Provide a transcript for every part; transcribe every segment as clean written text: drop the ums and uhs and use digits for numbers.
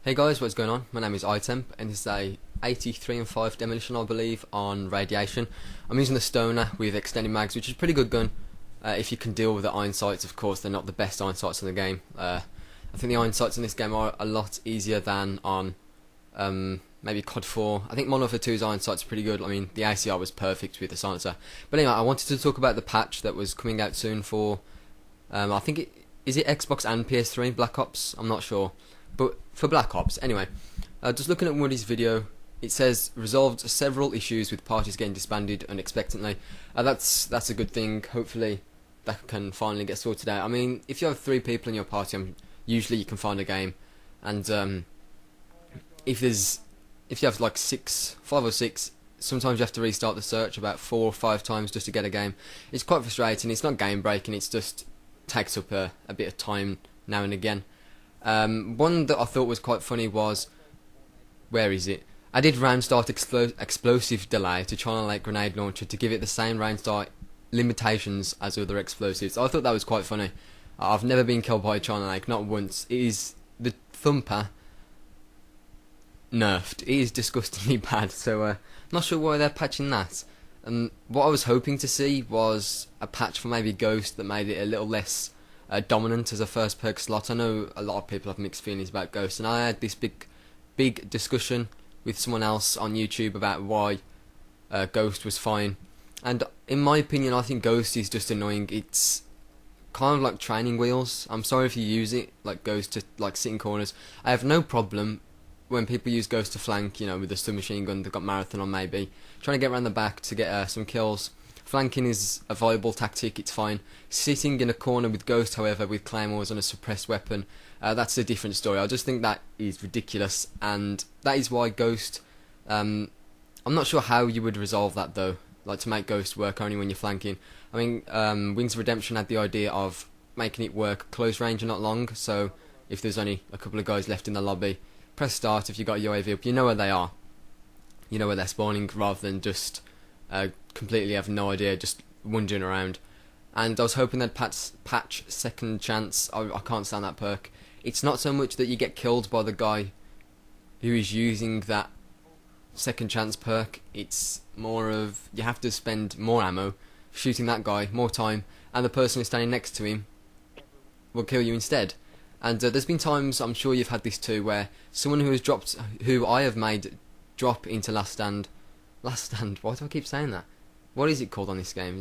Hey guys, what's going on? My name is iTemp and this is a 83 and 5 Demolition, I believe, on Radiation. I'm using the Stoner with extended mags, which is a pretty good gun if you can deal with the iron sights. Of course, they're not the best iron sights in the game. I think the iron sights in this game are a lot easier than on maybe COD 4. I think Modern Warfare 2's iron sights are pretty good. I mean, the ACR was perfect with the silencer. But anyway, I wanted to talk about the patch that was coming out soon for, I think is it Xbox and PS3, Black Ops? I'm not sure. But for Black Ops, anyway, just looking at Woody's video, it says resolved several issues with parties getting disbanded unexpectedly. That's a good thing. Hopefully that can finally get sorted out. I mean, if you have 3 people in your party, usually you can find a game, and if you have like 5 or 6, sometimes you have to restart the search about 4 or 5 times just to get a game. It's quite frustrating. It's not game breaking. It's just takes up a bit of time now and again. One that I thought was quite funny was, where is it? I did round start explosive delay to China Lake grenade launcher to give it the same round start limitations as other explosives. I thought that was quite funny. I've never been killed by a China Lake, not once. It is the thumper nerfed. It is disgustingly bad, so not sure why they're patching that. And what I was hoping to see was a patch for maybe Ghost that made it a little less dominant as a first perk slot. I know a lot of people have mixed feelings about Ghost, and I had this big discussion with someone else on YouTube about why Ghost was fine. And in my opinion, I think Ghost is just annoying. It's kind of like training wheels. I'm sorry if you use it like Ghost to like sit in corners. I have no problem when people use Ghost to flank, you know, with a submachine gun. They've got Marathon on maybe, trying to get around the back to get some kills. Flanking is a viable tactic, it's fine. Sitting in a corner with Ghost, however, with claymores on a suppressed weapon, that's a different story. I just think that is ridiculous, and that is why Ghost, I'm not sure how you would resolve that though, like to make Ghost work only when you're flanking. I mean, Wings of Redemption had the idea of making it work close range and not long, so if there's only a couple of guys left in the lobby, press start if you got your UAV up, you know where they are. You know where they're spawning, rather than just completely have no idea, just wandering around. And I was hoping they'd patch second chance. I can't stand that perk. It's not so much that you get killed by the guy who is using that second chance perk, it's more of you have to spend more ammo shooting that guy, more time, and the person who's standing next to him will kill you instead. And there's been times, I'm sure you've had this too, where someone who I have made drop into last stand, why do I keep saying that? What is it called on this game?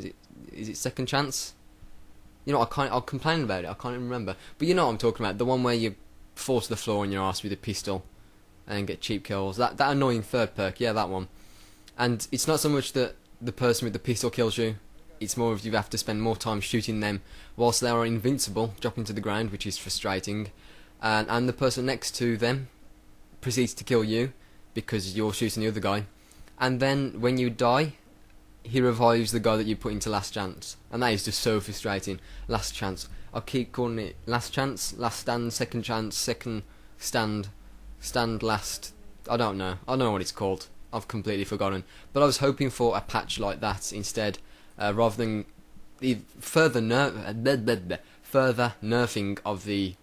Is it second chance? You know, I'll complain about it, I can't even remember. But you know what I'm talking about, the one where you fall to the floor on your ass with a pistol and get cheap kills. That annoying third perk, yeah, that one. And it's not so much that the person with the pistol kills you, it's more of you have to spend more time shooting them whilst they are invincible, dropping to the ground, which is frustrating. And the person next to them proceeds to kill you because you're shooting the other guy. And then when you die, he revives the guy that you put into last chance. And that is just so frustrating. Last chance. I'll keep calling it last chance, last stand, second chance, second stand, stand last. I don't know what it's called. I've completely forgotten. But I was hoping for a patch like that instead, rather than the further nerfing of the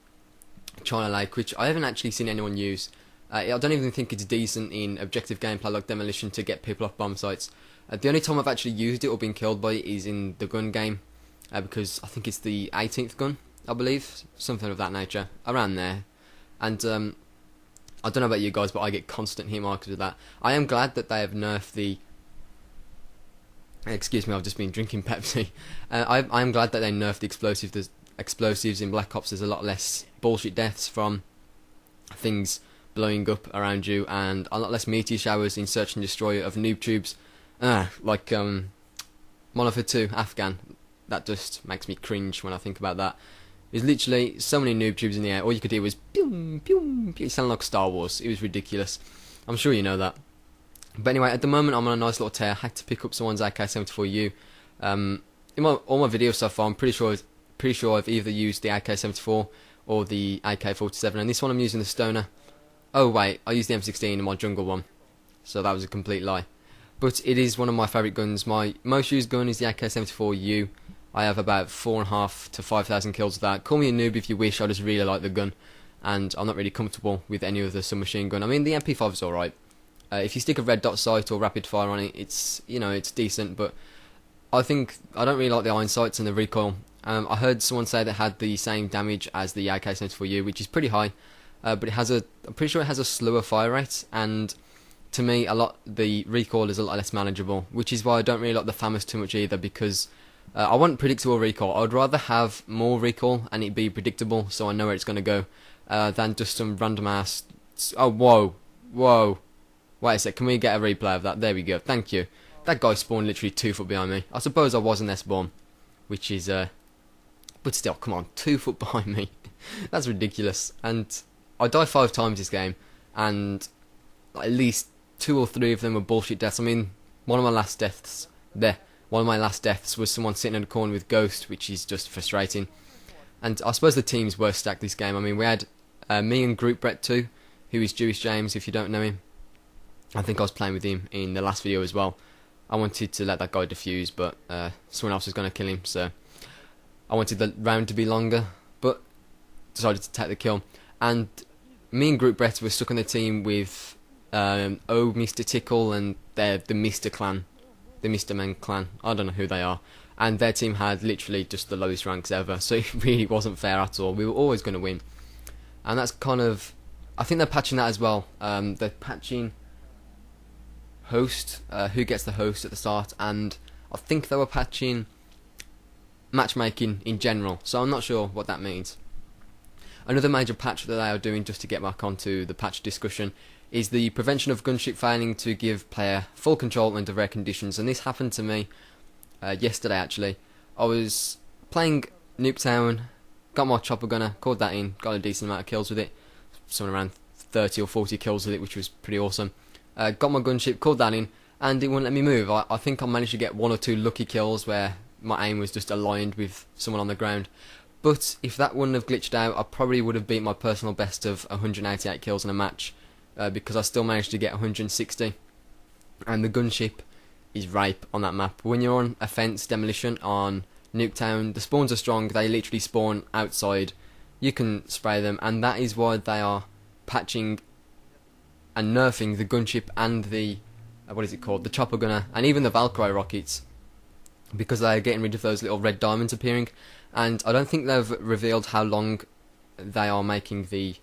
China Lake, which I haven't actually seen anyone use. I don't even think it's decent in objective gameplay like Demolition to get people off bomb sites. The only time I've actually used it or been killed by it is in the gun game, because I think it's the 18th gun, I believe, something of that nature, around there. And I don't know about you guys, but I get constant hit markers with that. I am glad that they have nerfed the... Excuse me, I've just been drinking Pepsi. I am glad that they nerfed the explosives in Black Ops. There's a lot less bullshit deaths from things blowing up around you, and a lot less meteor showers in Search and Destroy of noob tubes, like Modern Warfare 2 Afghan. That just makes me cringe when I think about that. There's literally so many noob tubes in the air, all you could hear was pew, pew, pew. It sounded like Star Wars. It was ridiculous. I'm sure you know that. But anyway, at the moment I'm on a nice little tear. I had to pick up someone's AK-74U. In all my videos so far, I'm pretty sure I've either used the AK-74 or the AK-47, and this one I'm using the Stoner. Oh wait, I used the M16 in my jungle one, so that was a complete lie. But it is one of my favourite guns. My most used gun is the AK-74U. I have about 4,500 to 5,000 kills with that. Call me a noob if you wish, I just really like the gun. and I'm not really comfortable with any of the submachine gun. I mean, the MP5 is alright. If you stick a red dot sight or rapid fire on it, it's it's decent, but I think I don't really like the iron sights and the recoil. I heard someone say that it had the same damage as the AK-74U, which is pretty high, but I'm pretty sure it has a slower fire rate, and to me, the recoil is a lot less manageable, which is why I don't really like the FAMAS too much either, because I want predictable recoil. I'd rather have more recoil and it be predictable, so I know where it's going to go, than just some random ass. Oh, whoa. Wait a sec, can we get a replay of that? There we go, thank you. That guy spawned literally 2 foot behind me. I suppose I was in their spawn, which is, but still, come on, 2 foot behind me. That's ridiculous. And I died 5 times this game, and at least 2 or 3 of them were bullshit deaths. I mean, one of my last deaths was someone sitting in a corner with Ghost, which is just frustrating. And I suppose the teams were stacked this game. I mean, we had me and Group Brett too, who is Jewish James, if you don't know him. I think I was playing with him in the last video as well. I wanted to let that guy defuse, but someone else was going to kill him, so I wanted the round to be longer, but decided to take the kill. And me and Group Brett were stuck on the team with Mr. Tickle and the Mr. Clan, the Mr. Men Clan. I don't know who they are. And their team had literally just the lowest ranks ever, so it really wasn't fair at all. We were always going to win. And that's kind of, I think they're patching that as well. They're patching host, who gets the host at the start, and I think they were patching matchmaking in general, so I'm not sure what that means. Another major patch that they are doing, just to get back onto the patch discussion, is the prevention of gunship failing to give player full control under rare conditions, and this happened to me yesterday actually. I was playing Nuketown, got my chopper gunner, called that in, got a decent amount of kills with it, somewhere around 30 or 40 kills with it, which was pretty awesome. Got my gunship, called that in, and it wouldn't let me move. I think I managed to get 1 or 2 lucky kills where my aim was just aligned with someone on the ground. But if that wouldn't have glitched out, I probably would have beat my personal best of 188 kills in a match, because I still managed to get 160. And the gunship is ripe on that map. When you're on a fence demolition on Nuketown, the spawns are strong, they literally spawn outside. You can spray them, and that is why they are patching and nerfing the gunship and the the chopper gunner, and even the Valkyrie rockets, because they are getting rid of those little red diamonds appearing. And I don't think they've revealed how long they are making the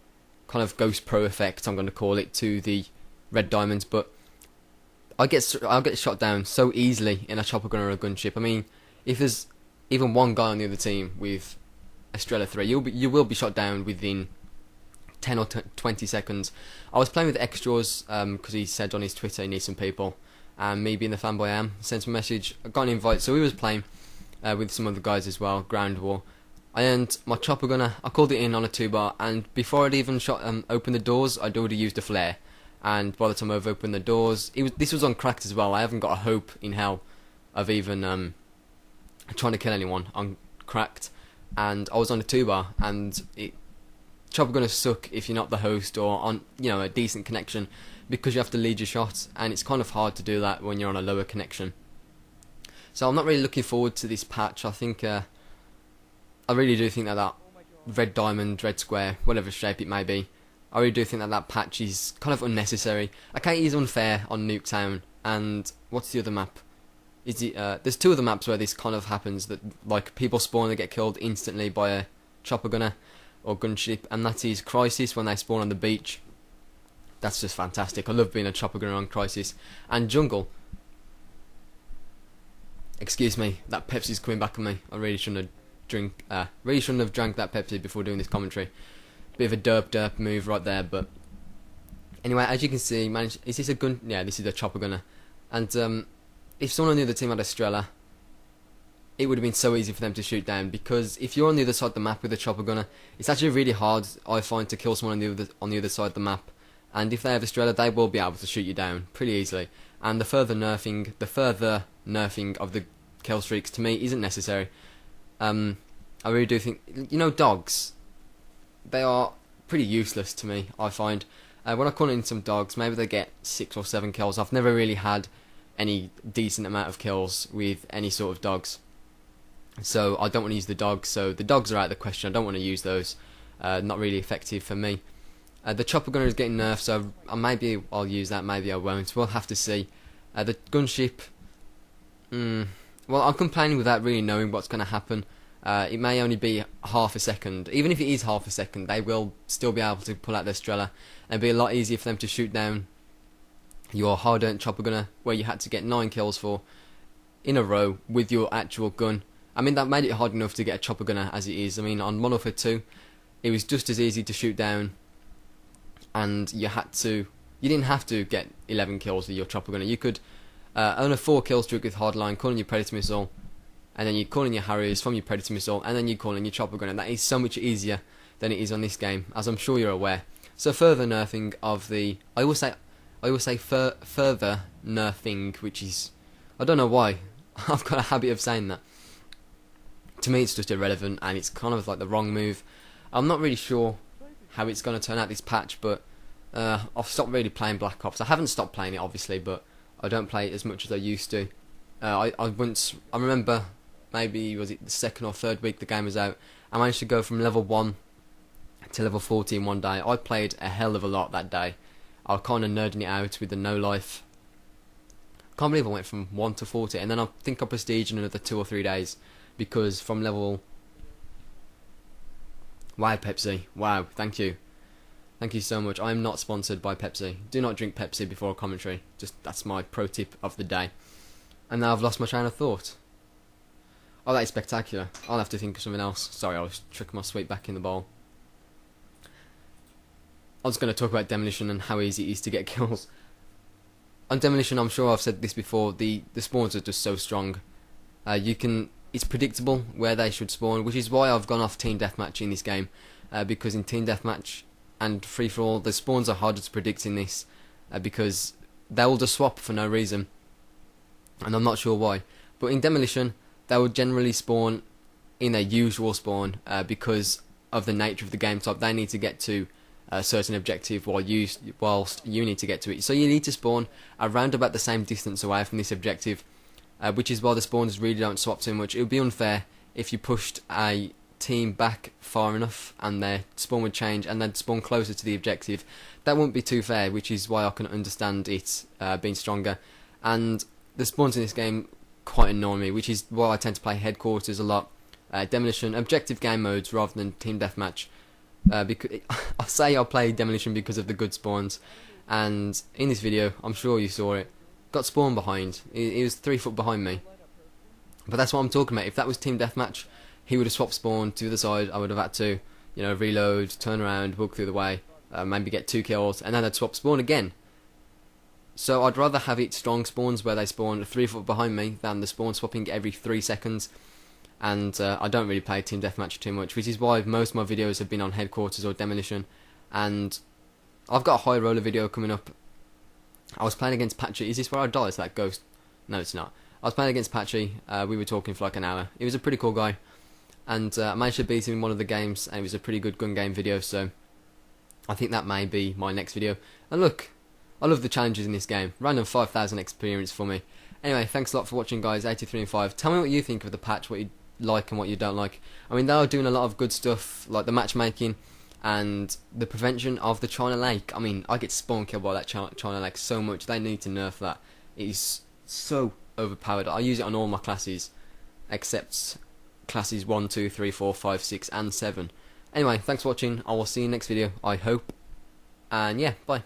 kind of Ghost Pro effect, I'm going to call it, to the red diamonds, but I'll get shot down so easily in a chopper gunner or a gunship. I mean, if there's even one guy on the other team with Estrella 3, you will be shot down within 10 or 20 seconds. I was playing with Extras because he said on his Twitter he needs some people, and me being the fanboy I am, sent him a message, I got an invite, so we was playing with some other guys as well, ground war. I earned my chopper gunner, I called it in on a 2-bar, and before I'd even opened the doors, I'd already used a flare, and by the time I've opened the doors, this was on cracked as well. I haven't got a hope in hell of even trying to kill anyone on cracked, and I was on a 2-bar, and chopper gunner suck if you're not the host or on a decent connection, because you have to lead your shot, and it's kind of hard to do that when you're on a lower connection. So I'm not really looking forward to this patch. I think I really do think that red diamond, red square, whatever shape it may be, I really do think that patch is kind of unnecessary. Okay, it is unfair on Nuketown, and what's the other map? There's 2 other maps where this kind of happens, that like people spawn and get killed instantly by a chopper gunner or gunship, and that is Crisis, when they spawn on the beach. That's just fantastic. I love being a chopper gunner on Crisis. And Jungle. Excuse me, that Pepsi's coming back on me. I really shouldn't have drank that Pepsi before doing this commentary. Bit of a derp move right there, but anyway, as you can see, is this a gun? Yeah, this is a chopper gunner. And if someone on the other team had Estrella, it would have been so easy for them to shoot down, because if you're on the other side of the map with a chopper gunner, it's actually really hard, I find, to kill someone on the other side of the map. And if they have Estrella, they will be able to shoot you down pretty easily. And the further nerfing of the kill streaks, to me, isn't necessary. I really do think, dogs, they are pretty useless to me, I find. When I call in some dogs, maybe they get 6 or 7 kills. I've never really had any decent amount of kills with any sort of dogs, so I don't want to use the dogs. So the dogs are out of the question. I don't want to use those. not really effective for me. The chopper gunner is getting nerfed, so maybe I'll use that, maybe I won't. We'll have to see. The gunship, well, I'm complaining without really knowing what's going to happen. It may only be half a second. Even if it is half a second, they will still be able to pull out their Strela, and it'll be a lot easier for them to shoot down your hard-earned chopper gunner, where you had to get 9 kills for in a row with your actual gun. I mean, that made it hard enough to get a chopper gunner as it is. I mean, on Modern Warfare 2, it was just as easy to shoot down, and you didn't have to get 11 kills with your chopper gunner. You could earn a 4 kill streak with hardline, call in your Predator missile, and then you call in your Harriers from your Predator missile, and then you call in your chopper gunner. That is so much easier than it is on this game, as I'm sure you're aware. So further nerfing of the, I always say further nerfing, which is, I don't know why, I've got a habit of saying that. To me, it's just irrelevant, and it's kind of like the wrong move. I'm not really sure how it's going to turn out this patch, but I've stopped really playing Black Ops. I haven't stopped playing it, obviously, but I don't play it as much as I used to. I remember, maybe was it the 2nd or 3rd week the game was out, I managed to go from level 1 to level 40 in one day. I played a hell of a lot that day. I was kind of nerding it out with the no life. Can't believe I went from 1 to 40, and then I think I prestige in another 2 or 3 days, because from level... Wow, Pepsi. Wow, thank you. Thank you so much. I am not sponsored by Pepsi. Do not drink Pepsi before a commentary. Just, that's my pro tip of the day. And now I've lost my train of thought. Oh, that is spectacular. I'll have to think of something else. Sorry, I was tricking my sweet back in the bowl. I was going to talk about Demolition and how easy it is to get kills. On Demolition, I'm sure I've said this before, the spawns are just so strong. It's predictable where they should spawn, which is why I've gone off Team Deathmatch in this game, because in Team Deathmatch and Free-for-all, the spawns are harder to predict in this, because they will just swap for no reason, and I'm not sure why. But in Demolition, they will generally spawn in their usual spawn, because of the nature of the game type. They need to get to a certain objective whilst you need to get to it. So you need to spawn around about the same distance away from this objective, which is why the spawns really don't swap too much. It would be unfair if you pushed a team back far enough and their spawn would change and they'd spawn closer to the objective. That wouldn't be too fair, which is why I can understand it being stronger. And the spawns in this game quite annoy me, which is why I tend to play Headquarters a lot, Demolition, objective game modes rather than Team Deathmatch. Because I say I play Demolition because of the good spawns, and in this video, I'm sure you saw it, got spawned behind. He was 3 foot behind me. But that's what I'm talking about. If that was Team Deathmatch, he would have swapped spawn to the side. I would have had to, reload, turn around, walk through the way, maybe get 2 kills, and then I'd swap spawn again. So I'd rather have it strong spawns where they spawn 3 foot behind me than the spawn swapping every 3 seconds. And I don't really play Team Deathmatch too much, which is why most of my videos have been on Headquarters or Demolition. And I've got a high roller video coming up. I was playing against Patchy. Is this where I die? Is that Ghost? No, it's not. I was playing against Patchy. We were talking for like an hour. He was a pretty cool guy, and I managed to beat him in one of the games, and it was a pretty good gun game video. So I think that may be my next video. And look, I love the challenges in this game. Random 5,000 experience for me. Anyway, thanks a lot for watching, guys. 83 and 5. Tell me what you think of the patch, what you like and what you don't like. I mean, they are doing a lot of good stuff, like the matchmaking and the prevention of the China Lake. I mean, I get spawn killed by that China Lake so much. They need to nerf that. It is so overpowered. I use it on all my classes except classes 1, 2, 3, 4, 5, 6 and 7. Anyway, thanks for watching. I will see you next video, I hope. And yeah, bye.